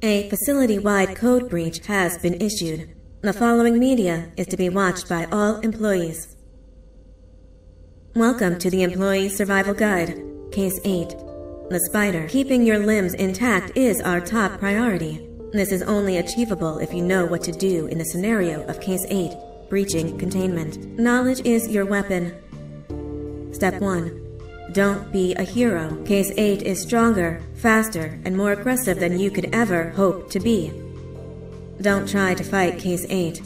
A facility-wide code breach has been issued. The following media is to be watched by all employees. Welcome to the Employee Survival Guide, Case 8. The spider. Keeping your limbs intact is our top priority. This is only achievable if you know what to do in the scenario of Case 8, breaching containment. Knowledge is your weapon. Step 1. Don't be a hero. Case 8 is stronger, faster, and more aggressive than you could ever hope to be. Don't try to fight Case 8.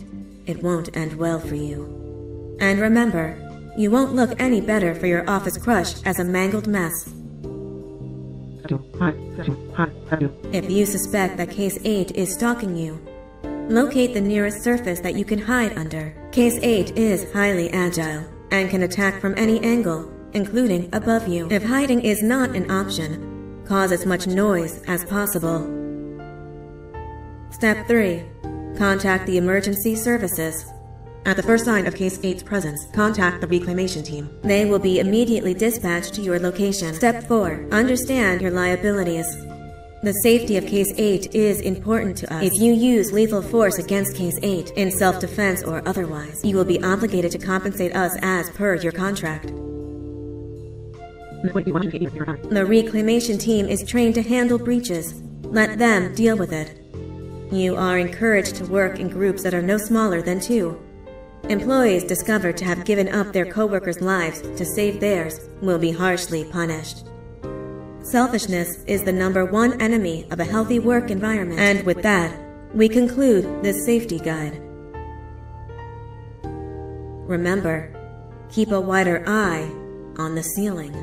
It won't end well for you. And remember, you won't look any better for your office crush as a mangled mess. If you suspect that Case 8 is stalking you, locate the nearest surface that you can hide under. Case 8 is highly agile and can attack from any angle, including above you. If hiding is not an option, cause as much noise as possible. Step 3. Contact the emergency services. At the first sign of Case 8's presence, contact the reclamation team. They will be immediately dispatched to your location. Step 4. Understand your liabilities. The safety of Case 8 is important to us. If you use lethal force against Case 8, in self-defense or otherwise, you will be obligated to compensate us as per your contract. The reclamation team is trained to handle breaches. Let them deal with it. You are encouraged to work in groups that are no smaller than 2. Employees discovered to have given up their coworkers' lives to save theirs will be harshly punished. Selfishness is the #1 enemy of a healthy work environment. And with that, we conclude this safety guide. Remember, keep a wider eye on the ceiling.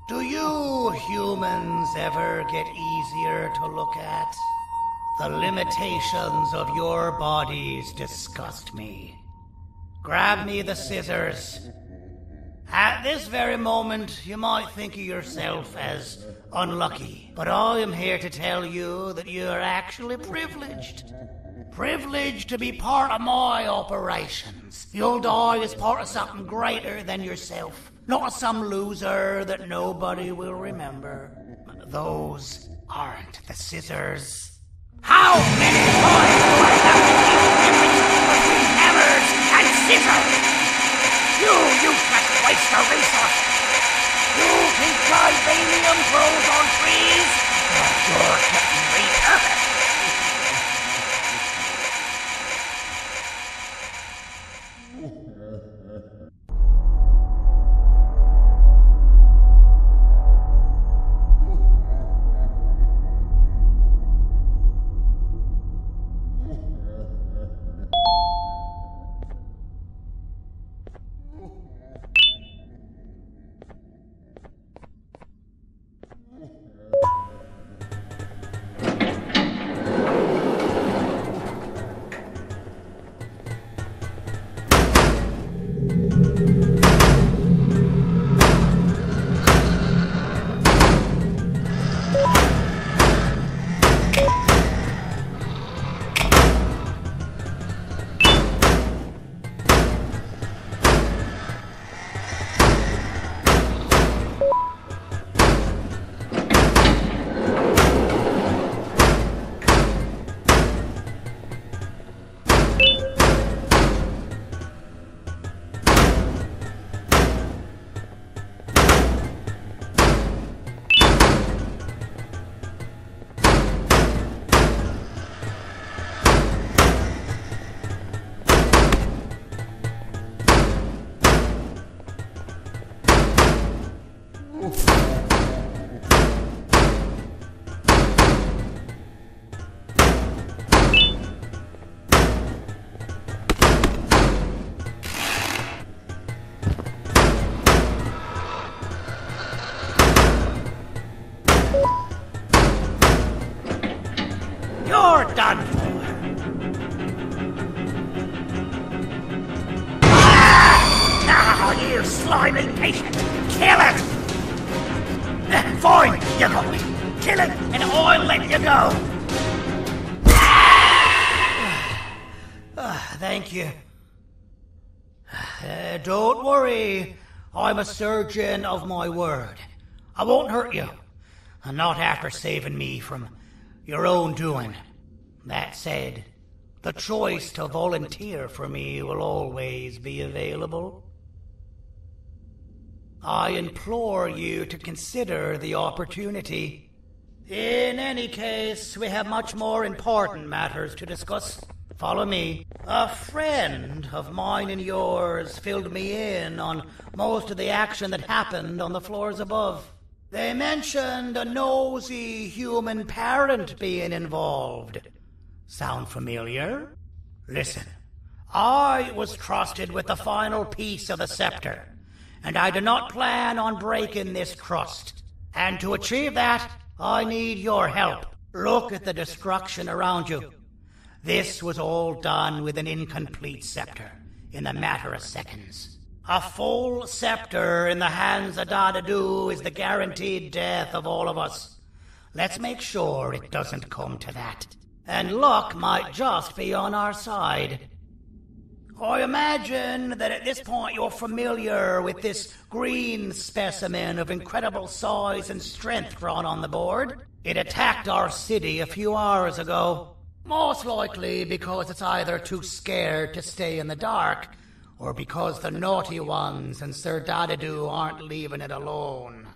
Do you humans ever get easier to look at? The limitations of your bodies disgust me. Grab me the scissors. At this very moment, you might think of yourself as unlucky, but I am here to tell you that you are actually privileged. Privileged to be part of my operations. You'll die as part of something greater than yourself, not as some loser that nobody will remember. Those aren't the scissors. How many times do I have to keep the difference between hammers and scissors? You useless waste of resources! You think vibranium grows on trees? You're getting repurposed! You're done for. You slimy patient! Kill it! Fine, you got me. Kill it, and I'll let you go. Thank you. Don't worry. I'm a surgeon of my word. I won't hurt you. Not after saving me from your own doing. That said, the choice to volunteer for me will always be available. I implore you to consider the opportunity. In any case, we have much more important matters to discuss. Follow me. A friend of mine and yours filled me in on most of the action that happened on the floors above. They mentioned a nosy human parent being involved. Sound familiar? Listen, I was trusted with the final piece of the scepter, and I do not plan on breaking this trust. And to achieve that, I need your help. Look at the destruction around you. This was all done with an incomplete scepter, in a matter of seconds. A full scepter in the hands of Dadadu is the guaranteed death of all of us. Let's make sure it doesn't come to that. And luck might just be on our side. I imagine that at this point you're familiar with this green specimen of incredible size and strength drawn on the board. It attacked our city a few hours ago. Most likely because it's either too scared to stay in the dark, or because the naughty ones and Sir Dadadu aren't leaving it alone.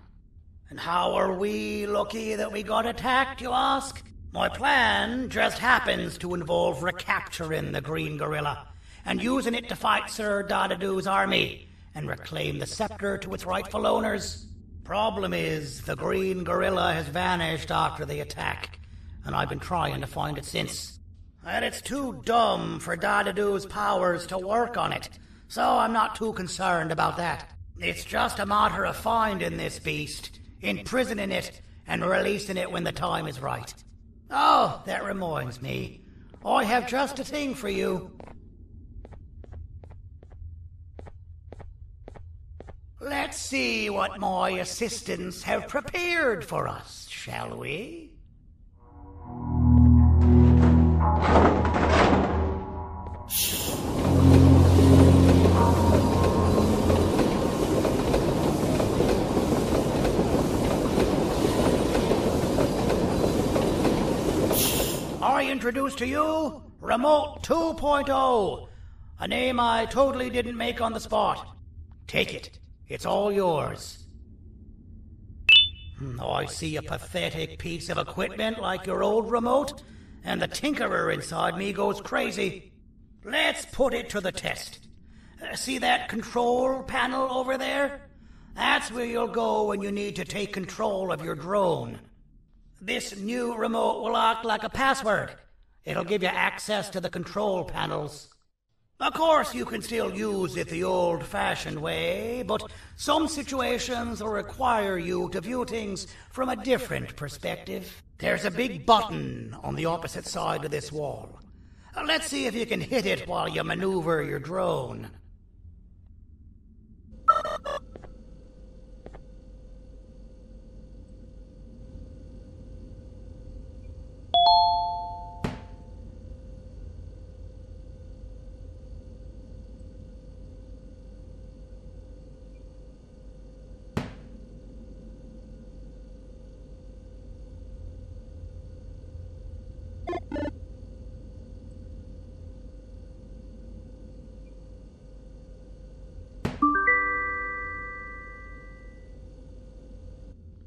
And how are we lucky that we got attacked, you ask? My plan just happens to involve recapturing the green gorilla and using it to fight Sir Dadadu's army and reclaim the scepter to its rightful owners. Problem is, the green gorilla has vanished after the attack, and I've been trying to find it since. And it's too dumb for Dadadu's powers to work on it, so I'm not too concerned about that. It's just a matter of finding this beast, imprisoning it, and releasing it when the time is right. Oh, that reminds me. I have just a thing for you. Let's see what my assistants have prepared for us, shall we? I introduce to you Remote 2.0, a name I totally didn't make on the spot. Take it. It's all yours. I see a pathetic piece of equipment like your old remote, and the tinkerer inside me goes crazy. Let's put it to the test. See that control panel over there? That's where you'll go when you need to take control of your drone. This new remote will act like a password. It'll give you access to the control panels. Of course, you can still use it the old-fashioned way, but some situations will require you to view things from a different perspective. There's a big button on the opposite side of this wall. Let's see if you can hit it while you maneuver your drone.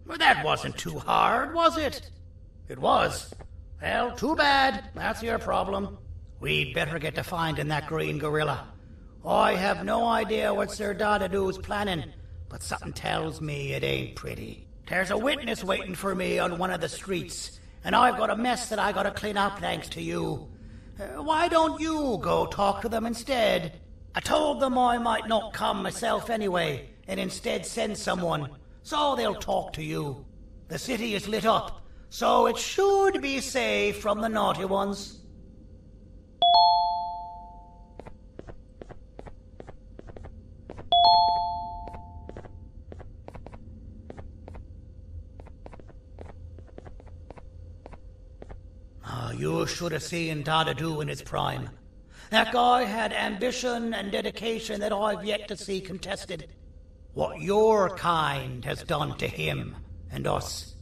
Well, that wasn't too hard, was it? It was. Well, too bad. That's your problem. We'd better get to finding that green gorilla. I have no idea what Sir Dadadu's planning, but something tells me it ain't pretty. There's a witness waiting for me on one of the streets, and I've got a mess that I gotta clean up thanks to you. Why don't you go talk to them instead? I told them I might not come myself anyway, and instead send someone, so they'll talk to you. The city is lit up, so it should be safe from the naughty ones. You should have seen Dadadu in his prime. That guy had ambition and dedication that I've yet to see contested. What your kind has done to him and us.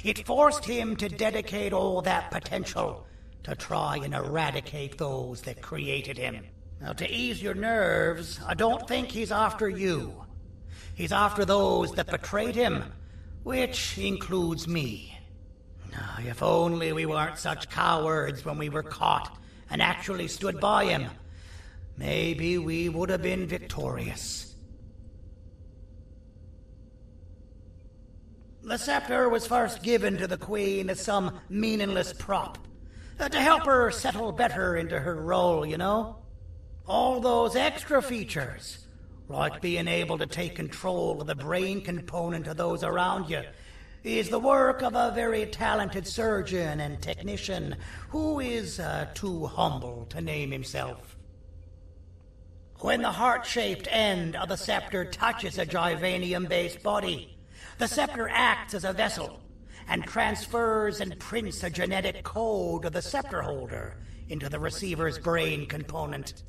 It forced him to dedicate all that potential to try and eradicate those that created him. Now, to ease your nerves, I don't think he's after you. He's after those that betrayed him, which includes me. If only we weren't such cowards when we were caught and actually stood by him, maybe we would have been victorious. The scepter was first given to the Queen as some meaningless prop, to help her settle better into her role, you know? All those extra features, like being able to take control of the brain component of those around you, is the work of a very talented surgeon and technician who is too humble to name himself. When the heart-shaped end of the scepter touches a Givanium-based body, the scepter acts as a vessel and transfers and prints a genetic code of the scepter holder into the receiver's brain component.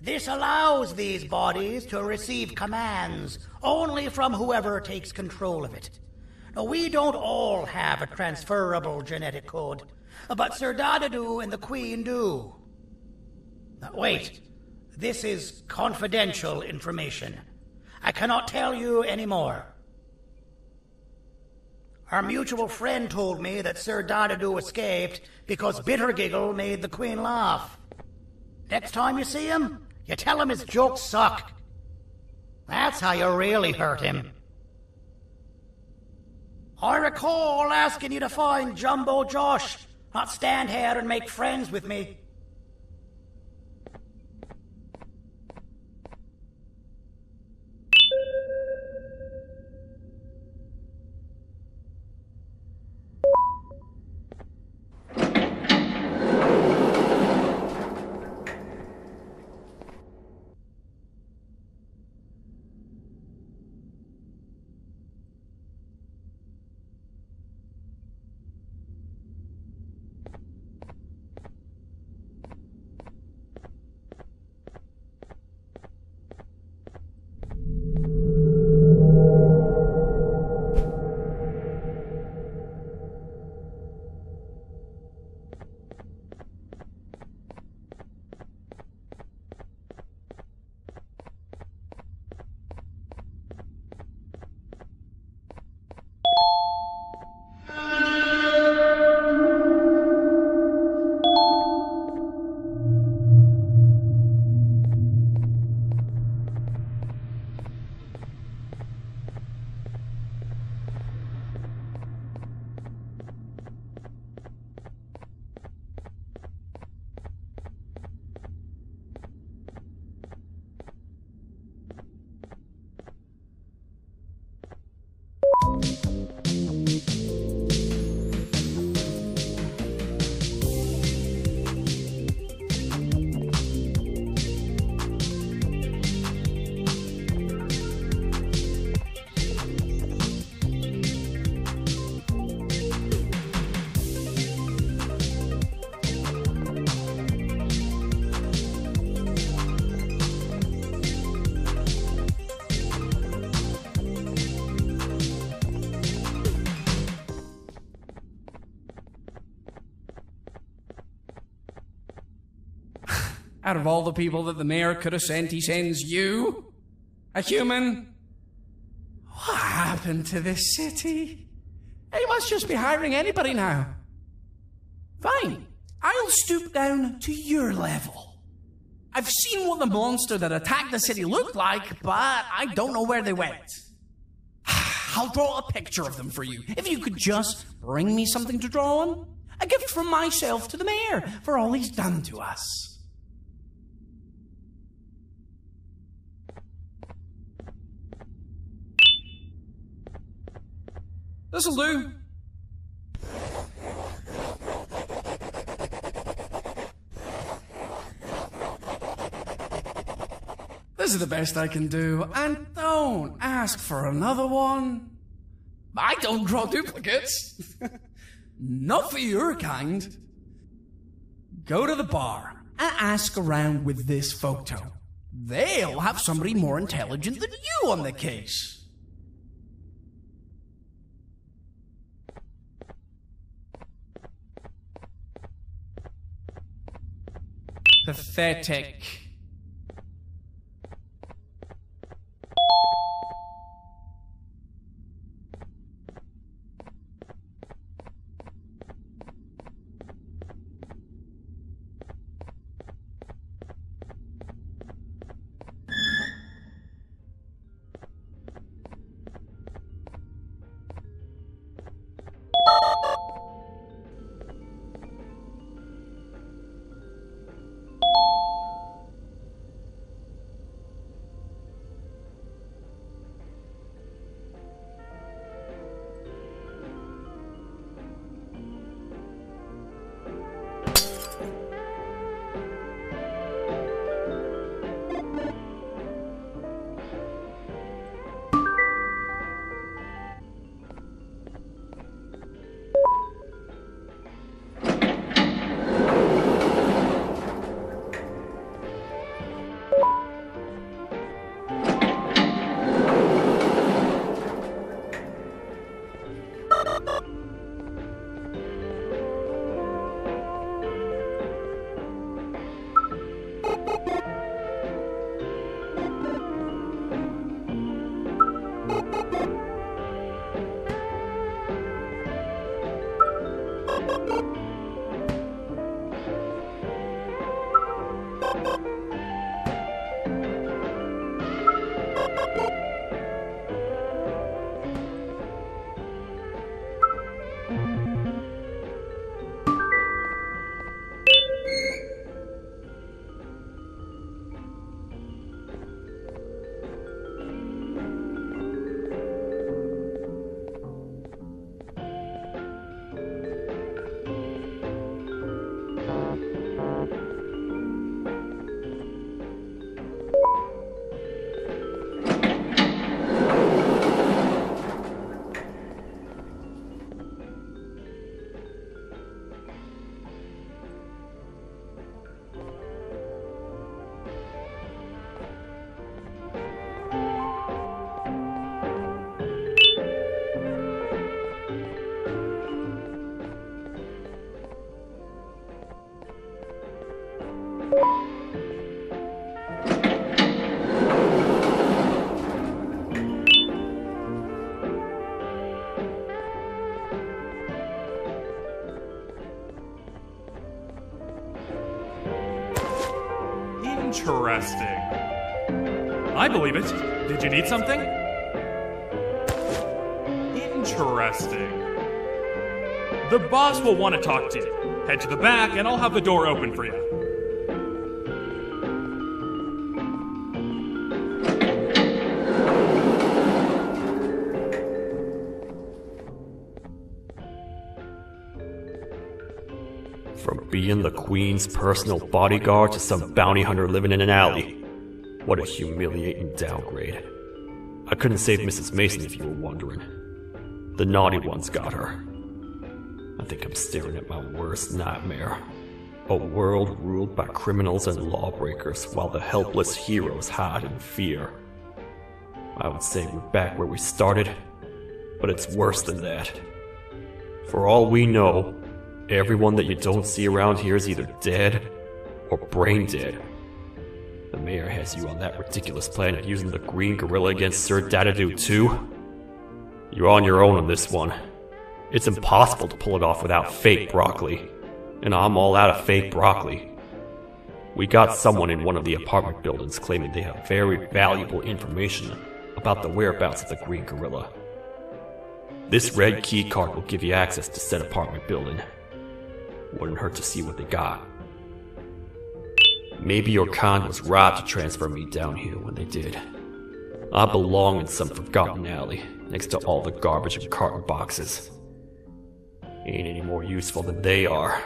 This allows these bodies to receive commands only from whoever takes control of it. Now, we don't all have a transferable genetic code, but Sir Dadadu and the Queen do. Now, wait, this is confidential information. I cannot tell you any more. Our mutual friend told me that Sir Dadadu escaped because Bittergiggle made the Queen laugh. Next time you see him, you tell him his jokes suck. That's how you really hurt him. I recall asking you to find Jumbo Josh, not stand here and make friends with me. Out of all the people that the mayor could have sent, he sends you? A human? What happened to this city? He must just be hiring anybody now. Fine, I'll stoop down to your level. I've seen what the monster that attacked the city looked like, but I don't know where they went. I'll draw a picture of them for you, if you could just bring me something to draw on. A gift from myself to the mayor for all he's done to us. This'll do. This is the best I can do, and don't ask for another one. I don't draw duplicates. Not for your kind. Go to the bar and ask around with this photo. They'll have somebody more intelligent than you on the case. Pathetic. Interesting. I believe it. Did you need something? Interesting. The boss will want to talk to you. Head to the back and I'll have the door open for you. From being the Queen's personal bodyguard to some bounty hunter living in an alley. What a humiliating downgrade. I couldn't save Mrs. Mason if you were wondering. The naughty ones got her. I think I'm staring at my worst nightmare. A world ruled by criminals and lawbreakers while the helpless heroes hide in fear. I would say we're back where we started, but it's worse than that. For all we know, everyone that you don't see around here is either dead or brain dead. The mayor has you on that ridiculous plan of using the green gorilla against Sir Dadadoo too? You're on your own on this one. It's impossible to pull it off without fake broccoli. And I'm all out of fake broccoli. We got someone in one of the apartment buildings claiming they have very valuable information about the whereabouts of the green gorilla. This red key card will give you access to said apartment building. Wouldn't hurt to see what they got. Maybe your con was right to transfer me down here when they did. I belong in some forgotten alley, next to all the garbage and carton boxes. Ain't any more useful than they are.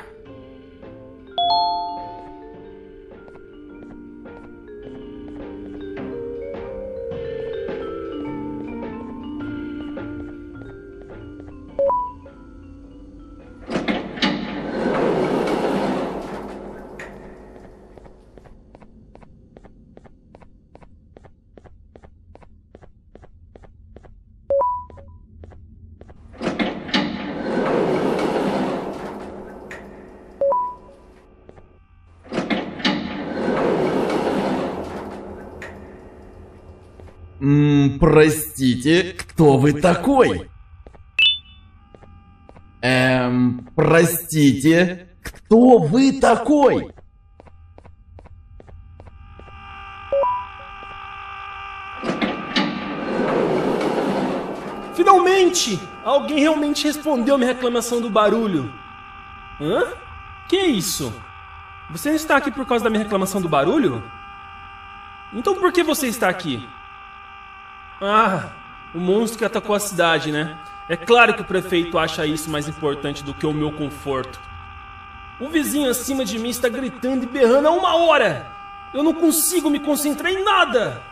Простите, кто вы такой? Простите, кто вы такой? Finalmente! Alguém realmente respondeu minha reclamação do barulho. Hã? Que é isso? Você não está aqui por causa da minha reclamação do barulho? Então por que você está aqui? Ah, o monstro que atacou a cidade, né? É claro que o prefeito acha isso mais importante do que o meu conforto. O vizinho acima de mim está gritando e berrando há 1 hora. Eu não consigo me concentrar em nada.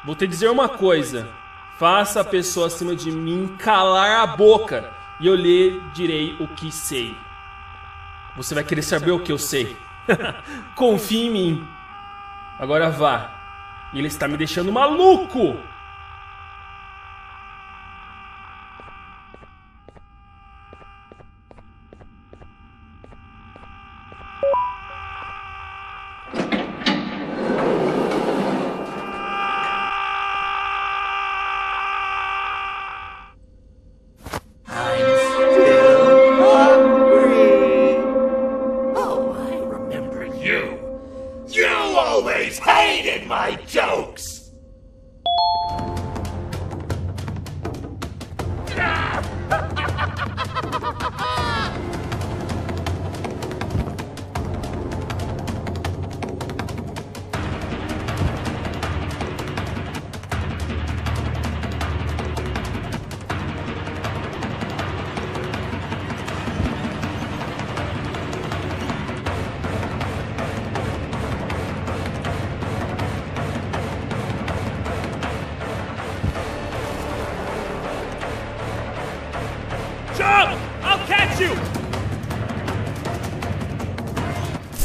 Vou te dizer uma coisa. Faça a pessoa acima de mim calar a boca e eu lhe direi o que sei. Você vai querer saber o que eu sei. Confie em mim. Agora vá. Ele está me deixando maluco.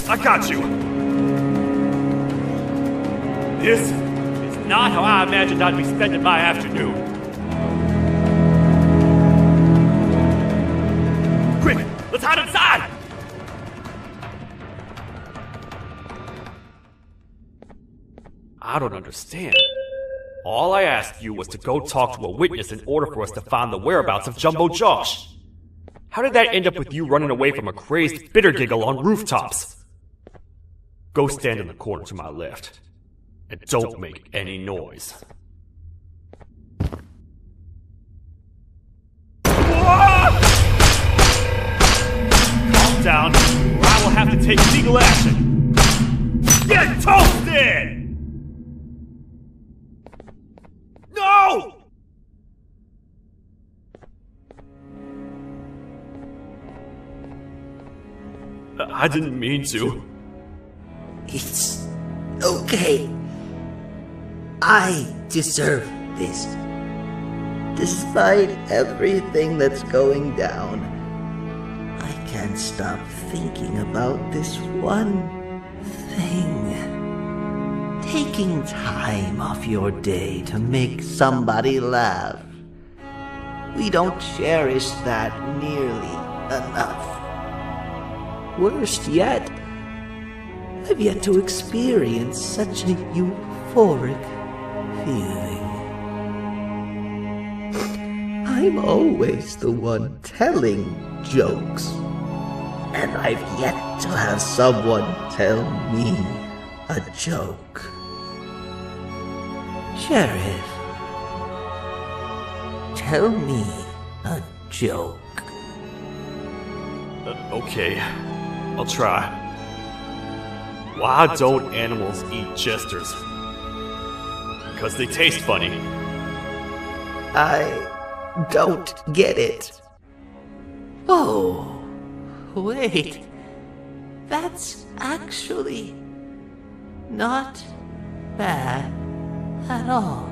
I got you! This is not how I imagined I'd be spending my afternoon. Quick, let's hide inside! I don't understand. All I asked you was to go talk to a witness in order for us to find the whereabouts of Jumbo Josh. How did that end up with you running away from a crazed bitter giggle on rooftops? Go stand in the corner to my left. And don't make any noise. Calm down, or I will have to take legal action. Get toasted! No! I didn't mean to. It's okay. I deserve this. Despite everything that's going down, I can't stop thinking about this one thing. Taking time off your day to make somebody laugh. We don't cherish that nearly enough. Worst yet, I've yet to experience such a euphoric feeling. I'm always the one telling jokes, and I've yet to have someone tell me a joke. Sheriff, tell me a joke. Okay, I'll try. Why don't animals eat jesters? Because they taste funny. I don't get it. Oh, wait. That's actually not bad at all.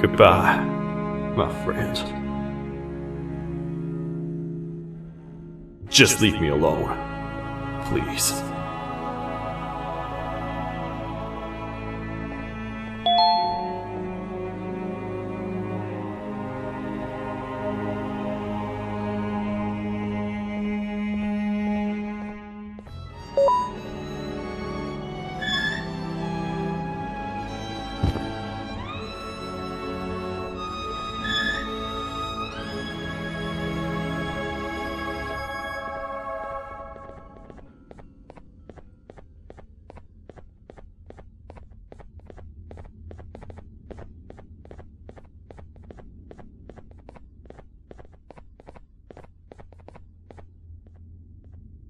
Goodbye, my friend. Just leave me alone, please.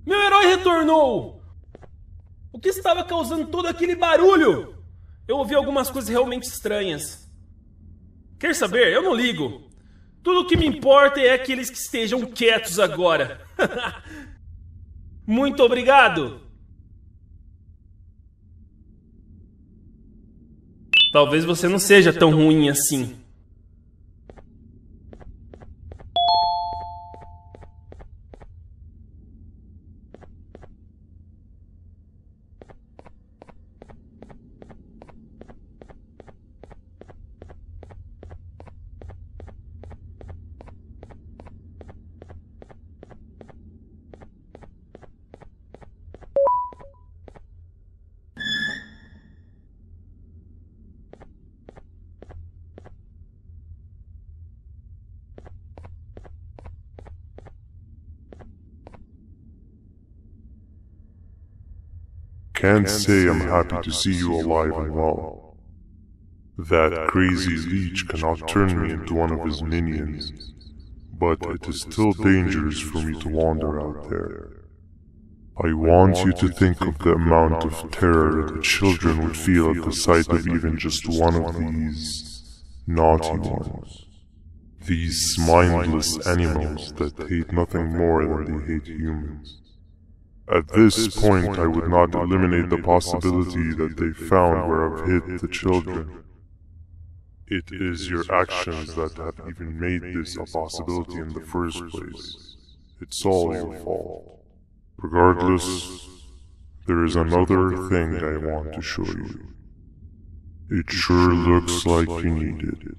Meu herói retornou! O que estava causando todo aquele barulho? Eu ouvi algumas coisas realmente estranhas. Quer saber? Eu não ligo. Tudo o que me importa é aqueles que estejam quietos agora. Muito obrigado! Talvez você não seja tão ruim assim. Can't say I'm happy to see you alive and well. That crazy leech cannot turn me into one of his minions, but it is still dangerous for me to wander out there. I want you to think of the amount of terror that the children would feel at the sight of even just one of these naughty ones. These mindless animals that hate nothing more than they hate humans. At this point, I would not eliminate the possibility that they found where I've hid the children. It is your actions that have even made this a possibility in the first place. It's all your fault. Regardless, there is another thing I want to show you. It sure looks like you need it.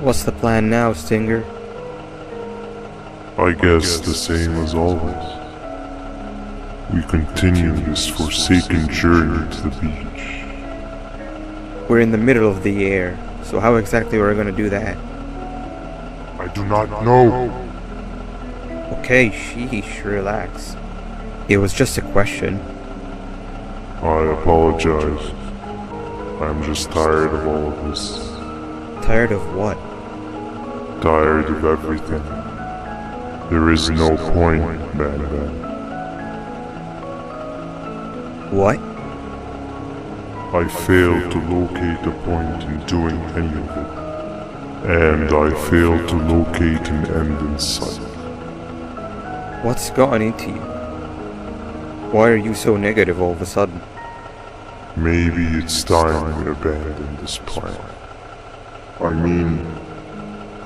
What's the plan now, Stinger? I guess the same as always. We continue this forsaken journey to the beach. We're in the middle of the air, so how exactly are we going to do that? I do not know. Okay, sheesh, relax. It was just a question. I apologize. I'm just tired of all of this. Tired of what? Tired of everything. There is no point, Banban. What? I failed to locate a point in doing any of it. And I failed to locate an end in sight. What's gotten into you? Why are you so negative all of a sudden? Maybe it's time we abandon this plan. I mean,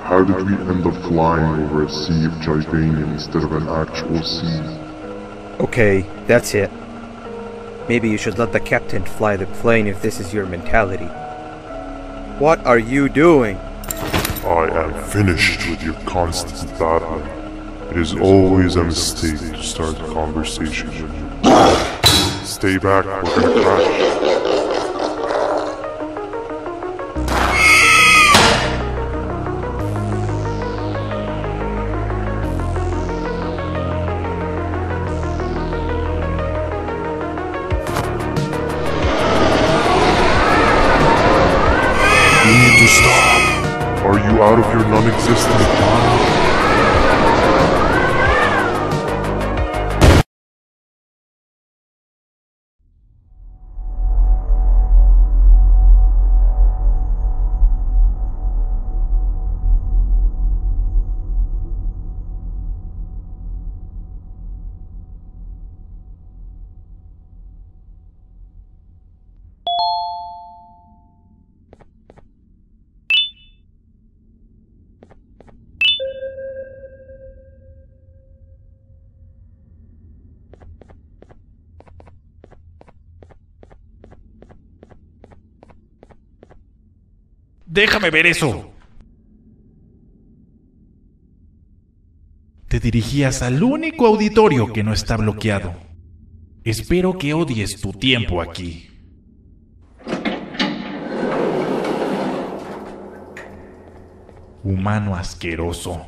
how did we end up flying over a sea of Jivanium instead of an actual sea? Okay, that's it. Maybe you should let the captain fly the plane if this is your mentality. What are you doing? I am finished with your constant battling. It is always a mistake to start a conversation with you. Stay back, we're gonna crash. You need to stop. Are you out of your non-existent mind? Déjame ver eso. Te dirigías al único auditorio que no está bloqueado. Espero que odies tu tiempo aquí. Humano asqueroso.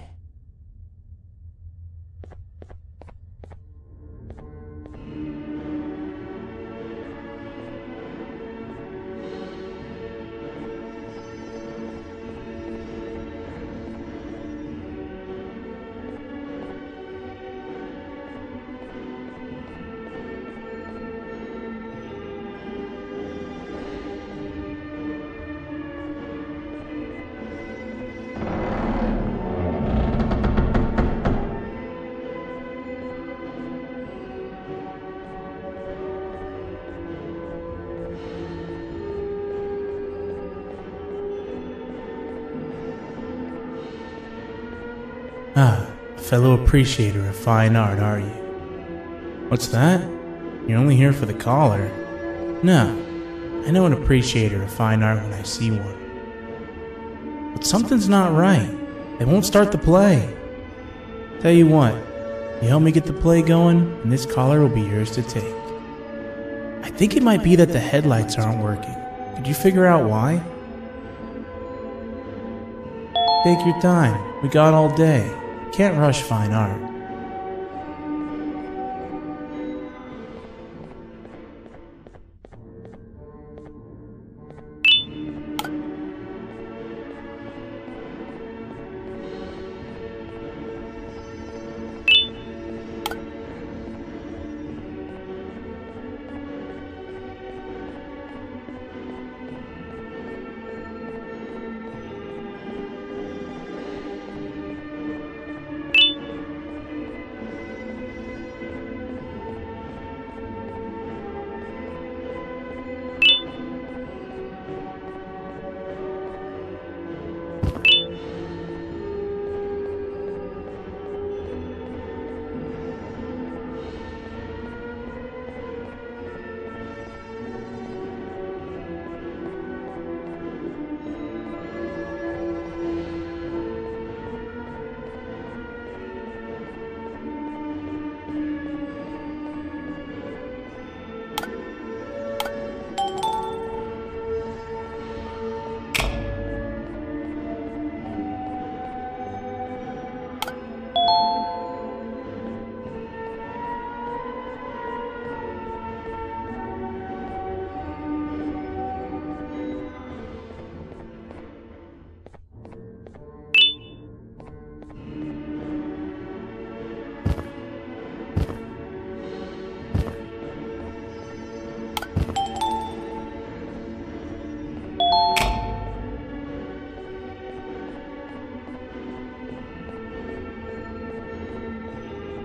Ah, fellow appreciator of fine art, are you? What's that? You're only here for the collar? No, I know an appreciator of fine art when I see one. But something's not right. They won't start the play. Tell you what, you help me get the play going, and this collar will be yours to take. I think it might be that the headlights aren't working. Could you figure out why? Take your time. We got all day. Can't rush fine art.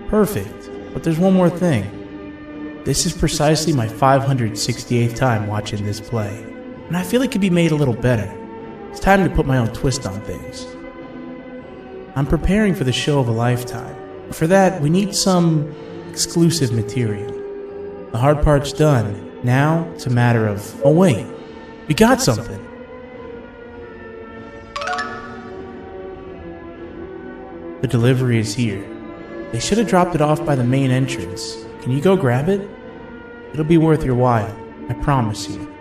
Perfect. But there's one more thing. This is precisely my 568th time watching this play, and I feel it could be made a little better. It's time to put my own twist on things. I'm preparing for the show of a lifetime. For that, we need some exclusive material. The hard part's done. Now, it's a matter of... Oh wait, we got something. The delivery is here. They should have dropped it off by the main entrance. Can you go grab it? It'll be worth your while, I promise you.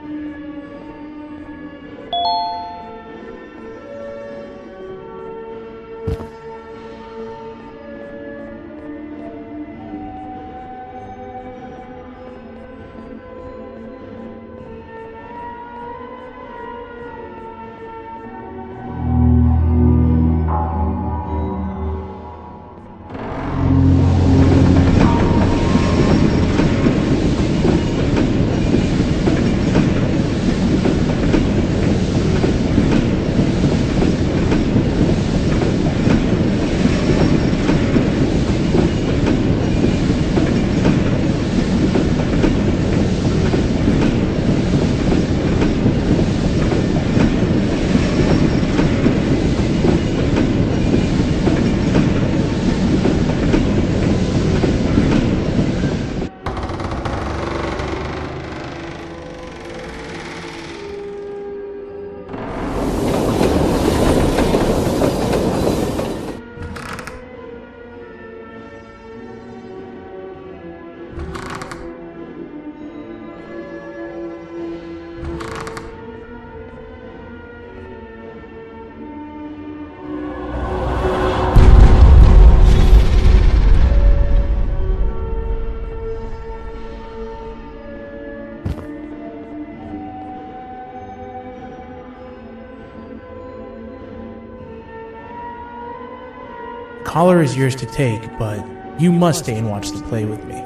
Collar is yours to take, but you must stay and watch the play with me.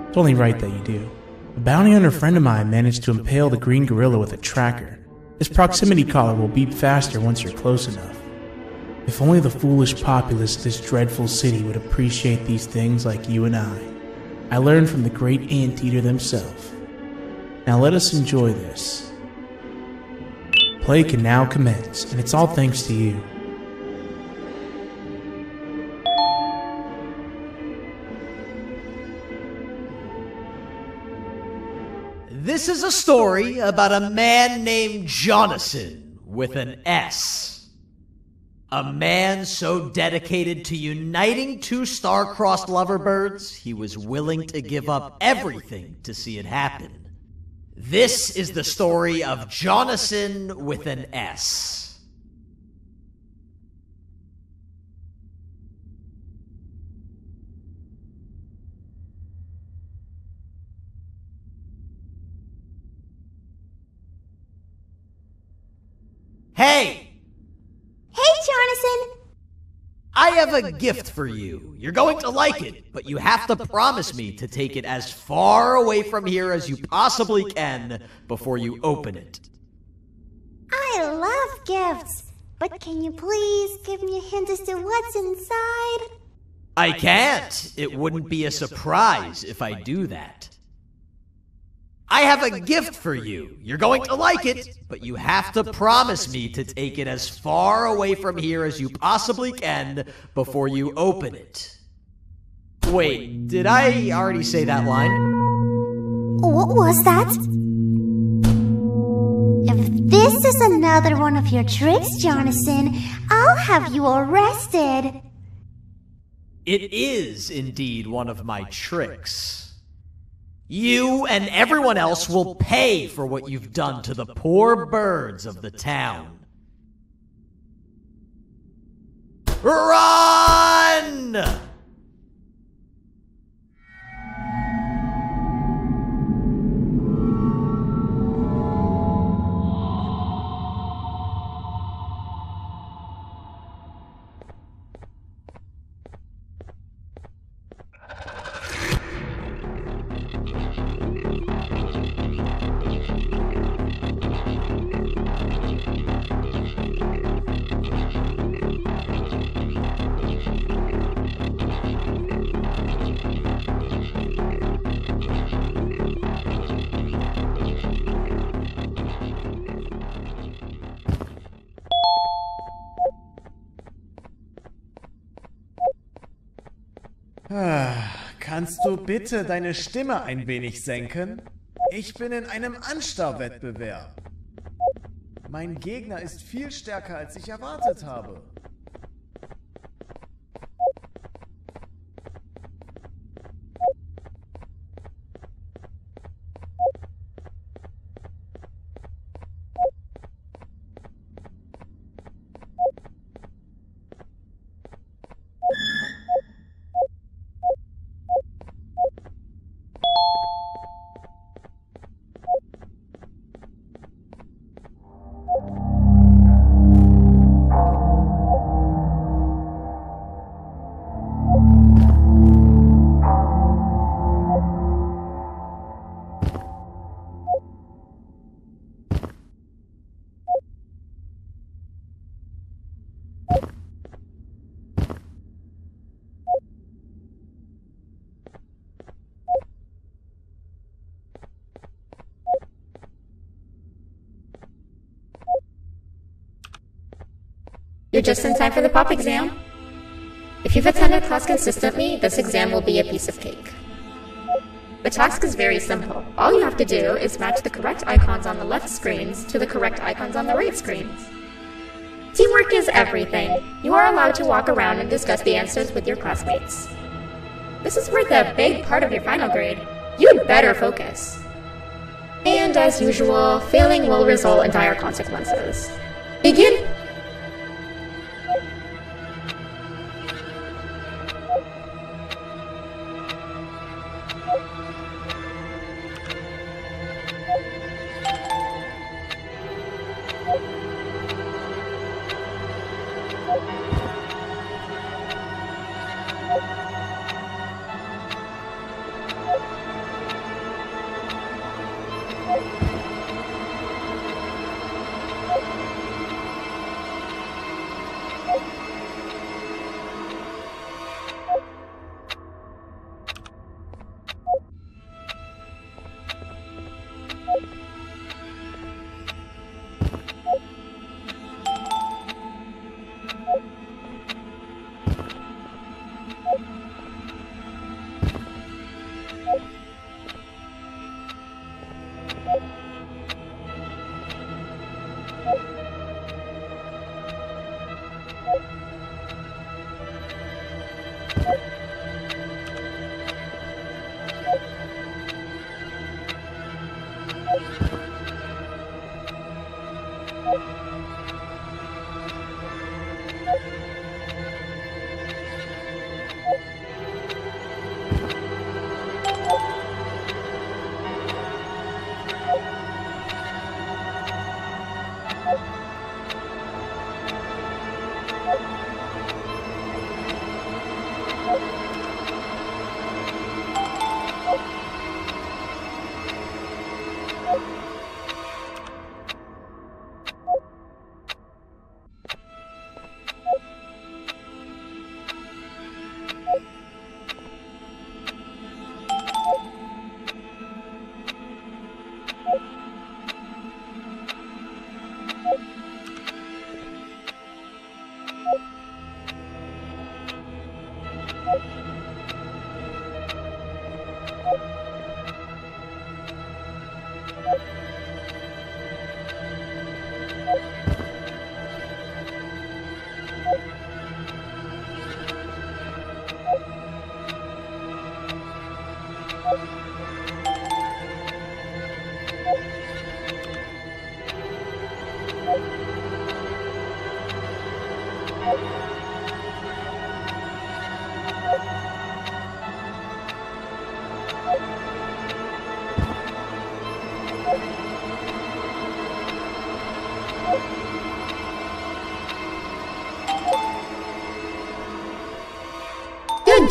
It's only right that you do. A bounty hunter friend of mine managed to impale the green gorilla with a tracker. His proximity collar will beep faster once you're close enough. If only the foolish populace of this dreadful city would appreciate these things like you and I. I learned from the great anteater themselves. Now let us enjoy this. Play can now commence, and it's all thanks to you. This is a story about a man named Jonathan with an S. A man so dedicated to uniting two star-crossed loverbirds, he was willing to give up everything to see it happen. This is the story of Jonathan with an S. Hey! Hey, Jonathan! I have a gift for you. You're going to like it, but you have to promise me to take it as far away from here as you possibly can before you open it. I love gifts, but can you please give me a hint as to what's inside? I can't. It wouldn't be a surprise if I do that. I have a gift for you. You're going to like it, but you have to promise me to take it as far away from here as you possibly can before you open it. Wait, did I already say that line? What was that? If this is another one of your tricks, Jonathan, I'll have you arrested. It is indeed one of my tricks. You and everyone else will pay for what you've done to the poor birds of the town. Run! Kannst du bitte deine Stimme ein wenig senken? Ich bin in einem Anstarrwettbewerb. Mein Gegner ist viel stärker, als ich erwartet habe. You're just in time for the pop exam. If you've attended class consistently, this exam will be a piece of cake. The task is very simple. All you have to do is match the correct icons on the left screens to the correct icons on the right screens. Teamwork is everything. You are allowed to walk around and discuss the answers with your classmates. This is worth a big part of your final grade. You'd better focus. And as usual, failing will result in dire consequences. Begin!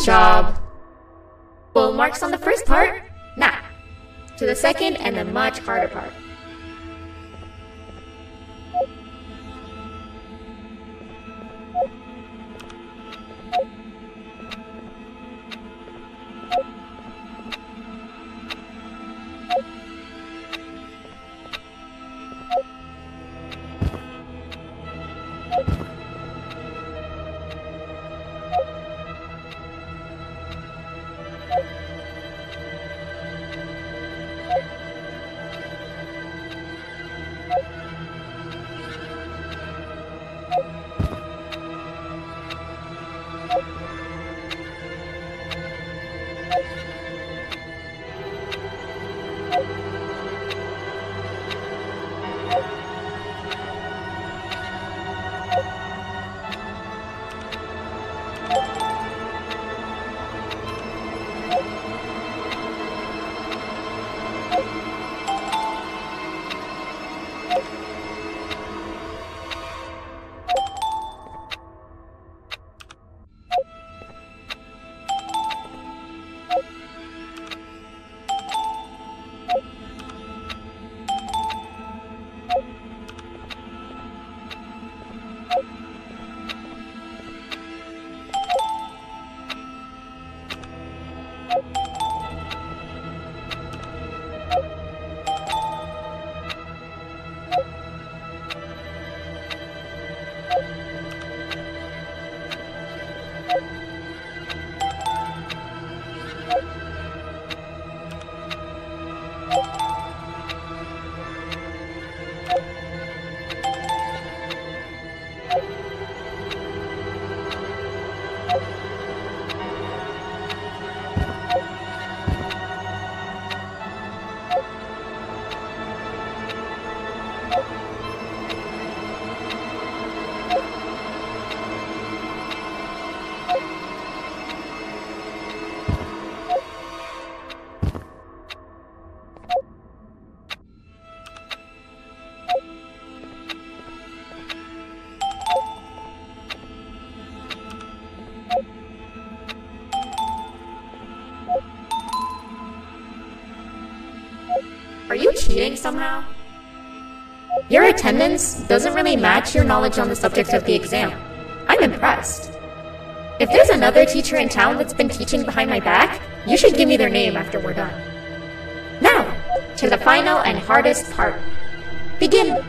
Good job! Full marks on the first part? Now, to the second and the much harder part. Are you cheating somehow? Your attendance doesn't really match your knowledge on the subject of the exam. I'm impressed. If there's another teacher in town that's been teaching behind my back, you should give me their name after we're done. Now, to the final and hardest part. Begin!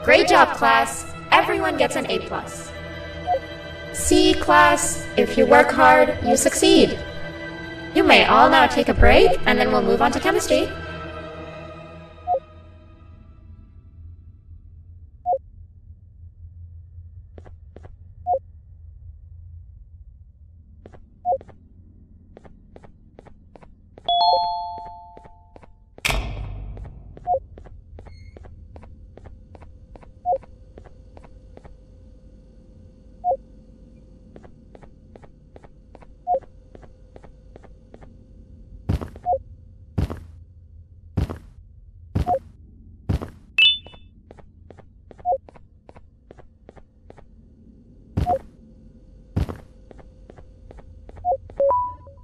Great job, class. Everyone gets an A+. See, class, if you work hard, you succeed. You may all now take a break, and then we'll move on to chemistry.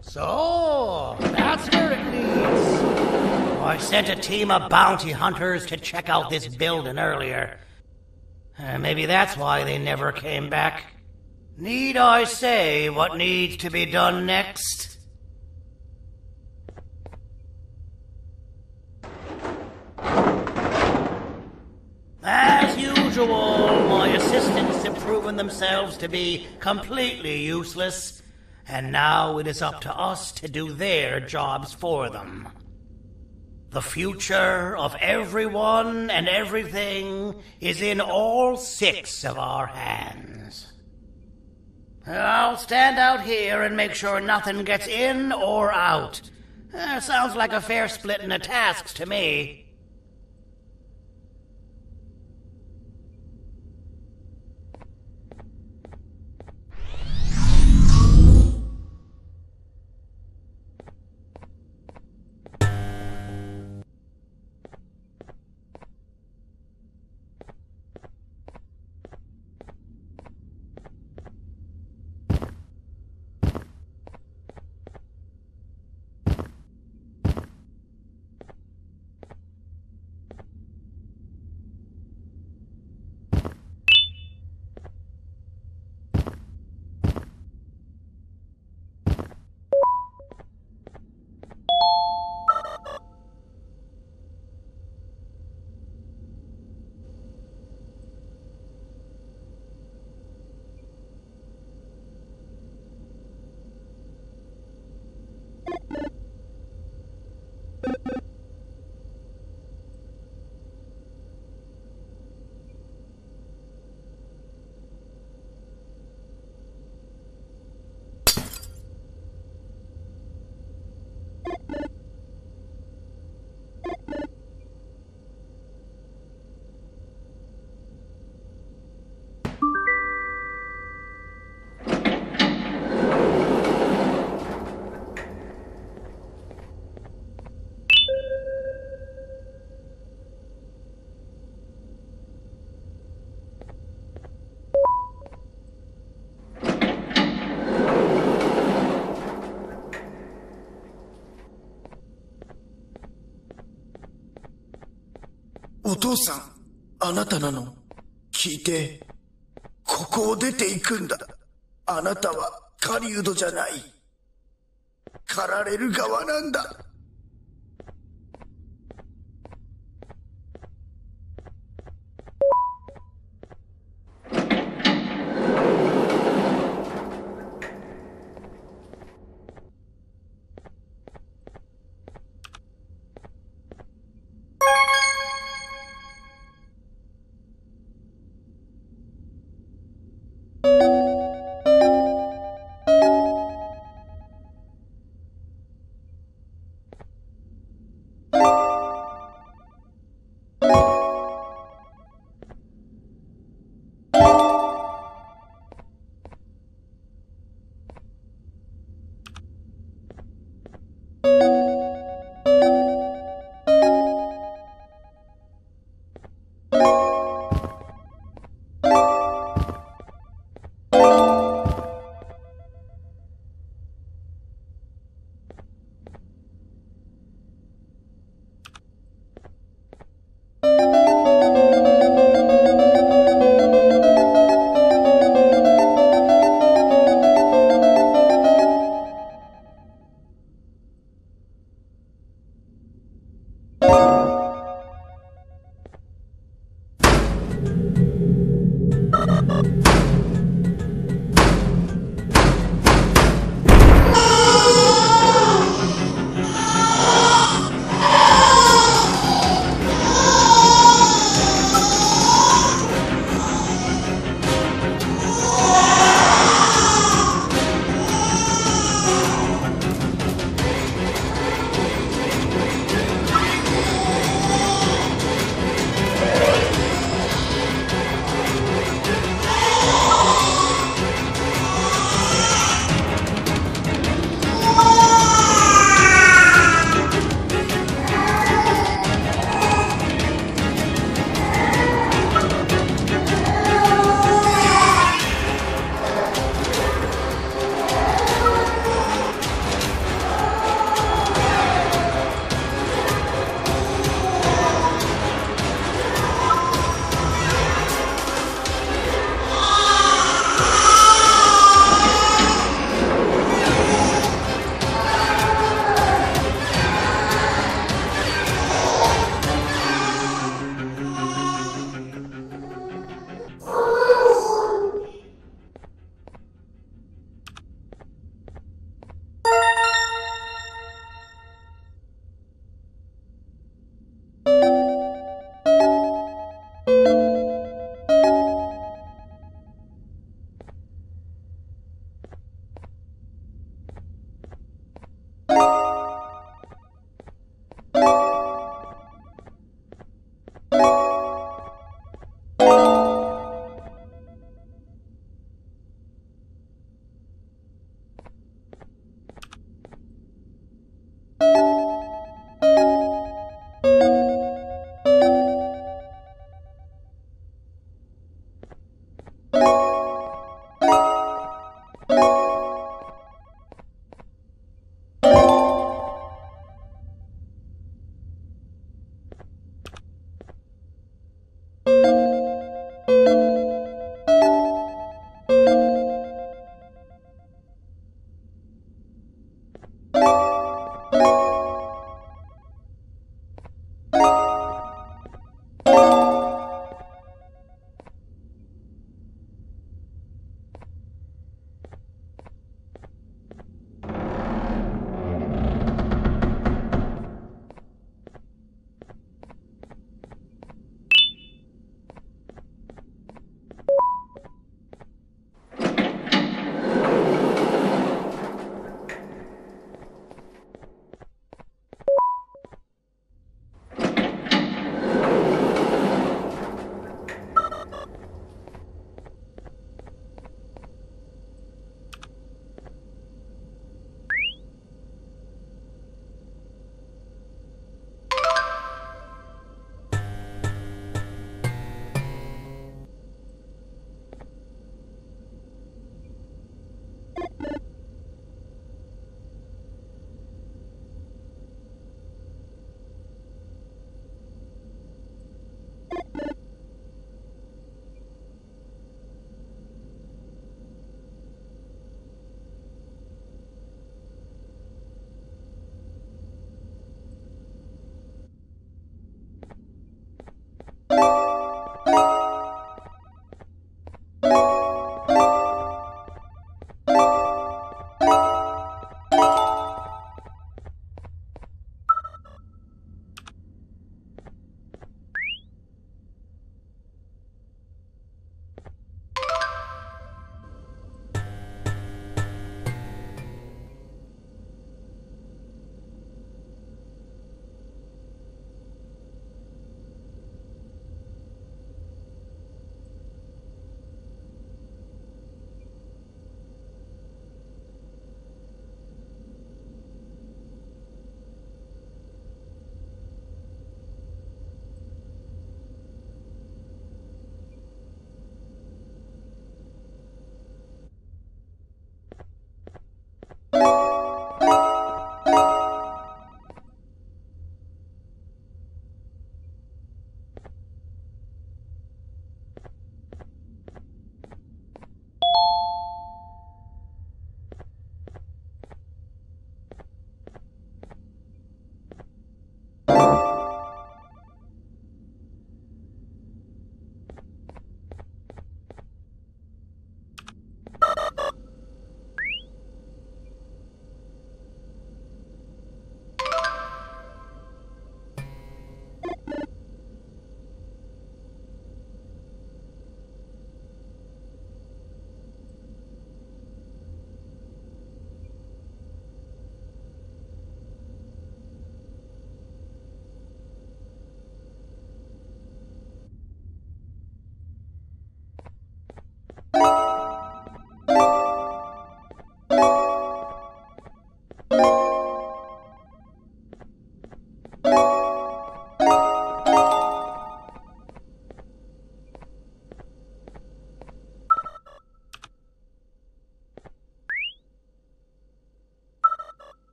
So, that's where it leads. I sent a team of bounty hunters to check out this building earlier. Maybe that's why they never came back. Need I say what needs to be done next? As usual, my assistants have proven themselves to be completely useless. And now it is up to us to do their jobs for them. The future of everyone and everything is in all 6 of our hands. I'll stand out here and make sure nothing gets in or out. Sounds like a fair splitting of tasks to me. お父さん、あなたなの？聞いて。ここを出て行くんだ。あなたは狩人じゃない。狩られる側なんだ。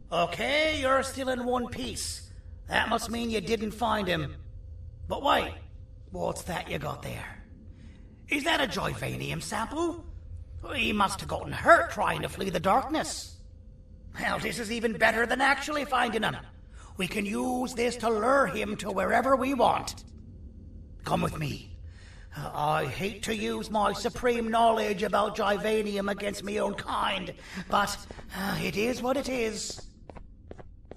Okay, you're still in one piece. That must mean you didn't find him. But wait, what's that you got there? Is that a Joyvanium sample? He must have gotten hurt trying to flee the darkness. Well, this is even better than actually finding him. We can use this to lure him to wherever we want. Come with me. I hate to use my supreme knowledge about Joyvanium against my own kind, but it is what it is.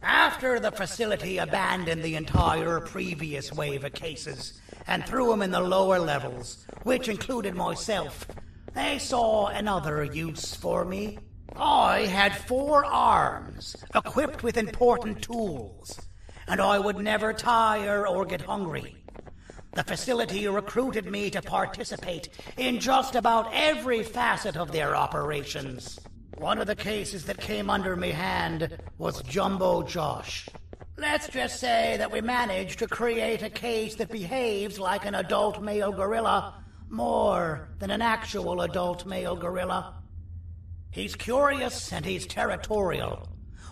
After the facility abandoned the entire previous wave of cases and threw them in the lower levels, which included myself, they saw another use for me. I had 4 arms, equipped with important tools, and I would never tire or get hungry. The facility recruited me to participate in just about every facet of their operations. One of the cases that came under me hand was Jumbo Josh. Let's just say that we managed to create a case that behaves like an adult male gorilla, more than an actual adult male gorilla. He's curious and he's territorial.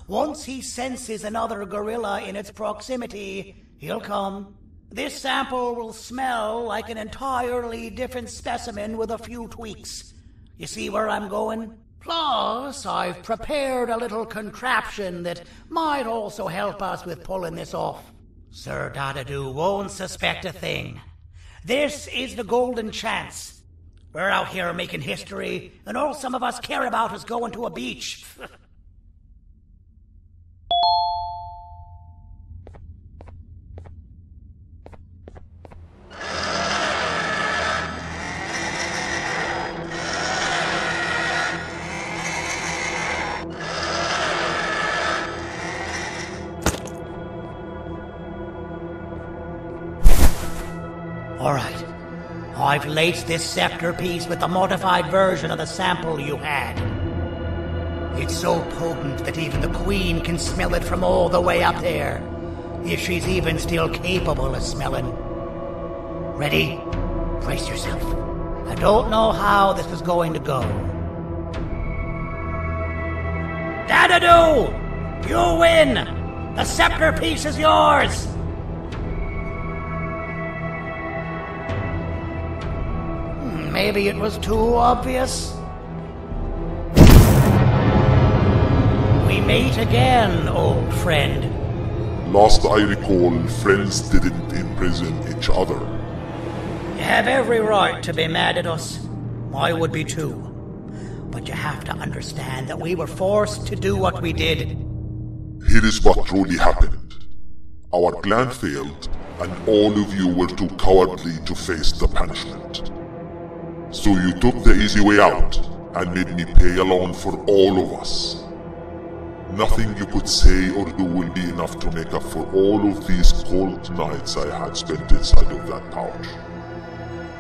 Once he senses another gorilla in its proximity, he'll come. This sample will smell like an entirely different specimen with a few tweaks. You see where I'm going? Plus, I've prepared a little contraption that might also help us with pulling this off. Sir Dadadoo won't suspect a thing. This is the golden chance. We're out here making history, and all some of us care about is going to a beach. Alright. I've laced this scepter piece with the modified version of the sample you had. It's so potent that even the Queen can smell it from all the way up there, if she's even still capable of smelling. Ready? Brace yourself. I don't know how this is going to go. Dadadoo! You win! The scepter piece is yours! Maybe it was too obvious. We meet again, old friend. Last I recall, friends didn't imprison each other. You have every right to be mad at us. I would be too. But you have to understand that we were forced to do what we did. Here is what truly happened. Our plan failed, and all of you were too cowardly to face the punishment. So you took the easy way out, and made me pay alone for all of us. Nothing you could say or do will be enough to make up for all of these cold nights I had spent inside of that pouch.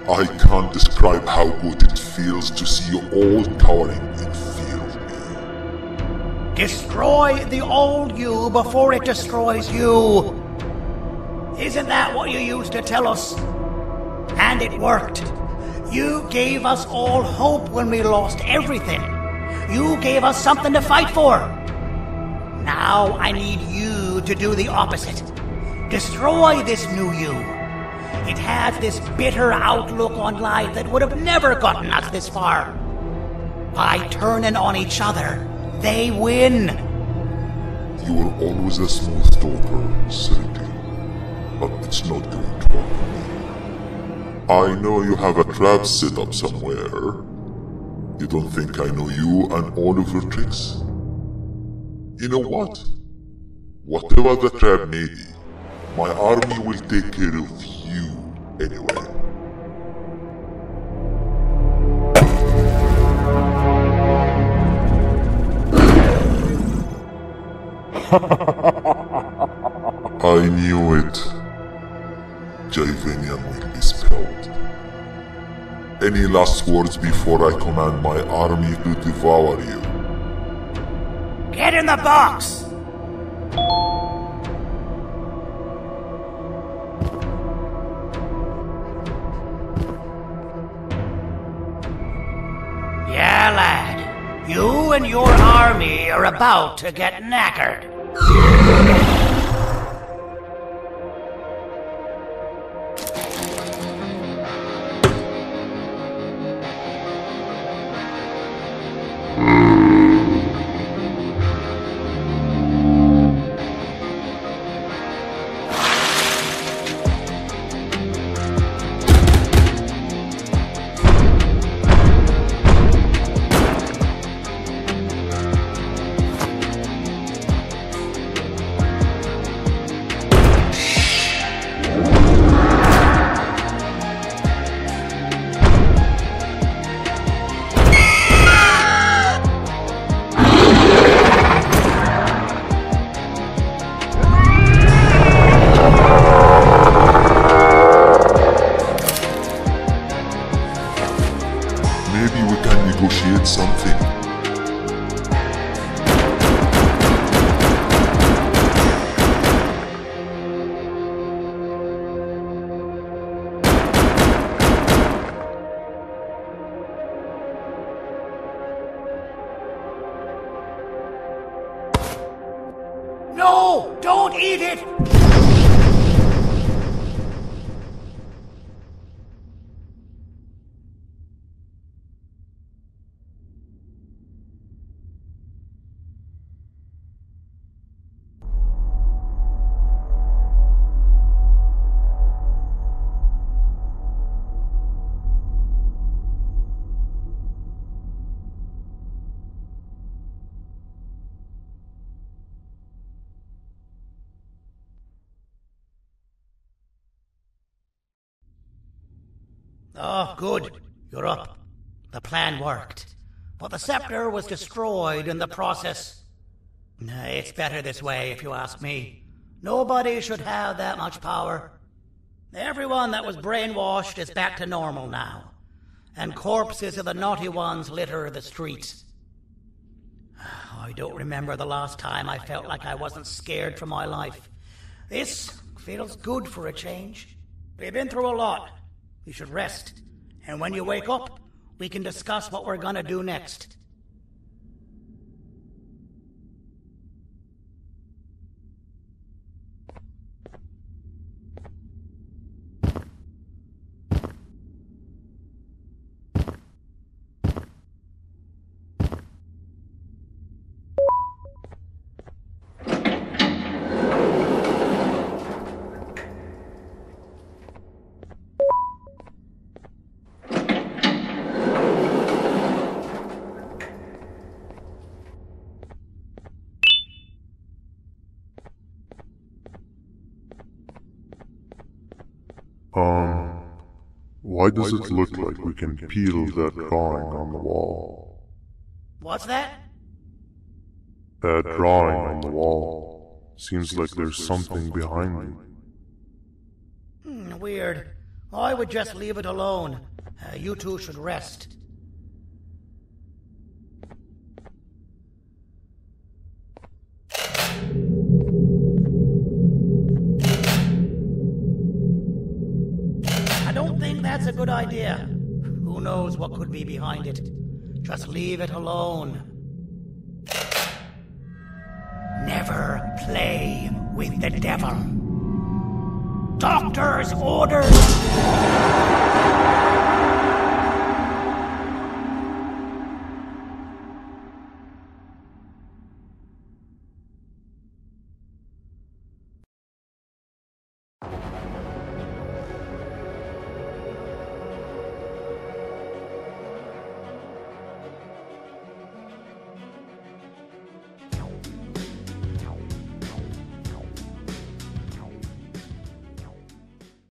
I can't describe how good it feels to see you all cowering in fear of me. Destroy the old you before it destroys you. Isn't that what you used to tell us? And it worked. You gave us all hope when we lost everything. You gave us something to fight for. Now I need you to do the opposite. Destroy this new you. It has this bitter outlook on life that would have never gotten us this far. By turning on each other, they win. You were always a smooth talker, Sergei, but it's not going to work. I know you have a trap set up somewhere. You don't think I know you and all of your tricks? You know what? Whatever the trap may be, my army will take care of you anyway. I knew it. Javenian will be spelled. Any last words before I command my army to devour you? Get in the box! Yeah, lad. You and your army are about to get knackered. No! Don't eat it! Oh, good. You're up. The plan worked. But the scepter was destroyed in the process. It's better this way, if you ask me. Nobody should have that much power. Everyone that was brainwashed is back to normal now, and corpses of the naughty ones litter the streets. I don't remember the last time I felt like I wasn't scared for my life. This feels good for a change. We've been through a lot. You should rest, and when you wake up, we can discuss what we're gonna do next. Why does it look like we can peel that drawing on the wall? What's that? That drawing on the wall. Seems like there's something behind it. Weird. I would just leave it alone. You two should rest. I don't think that's a good idea. Who knows what could be behind it? Just leave it alone. Never play with the devil. Doctor's orders!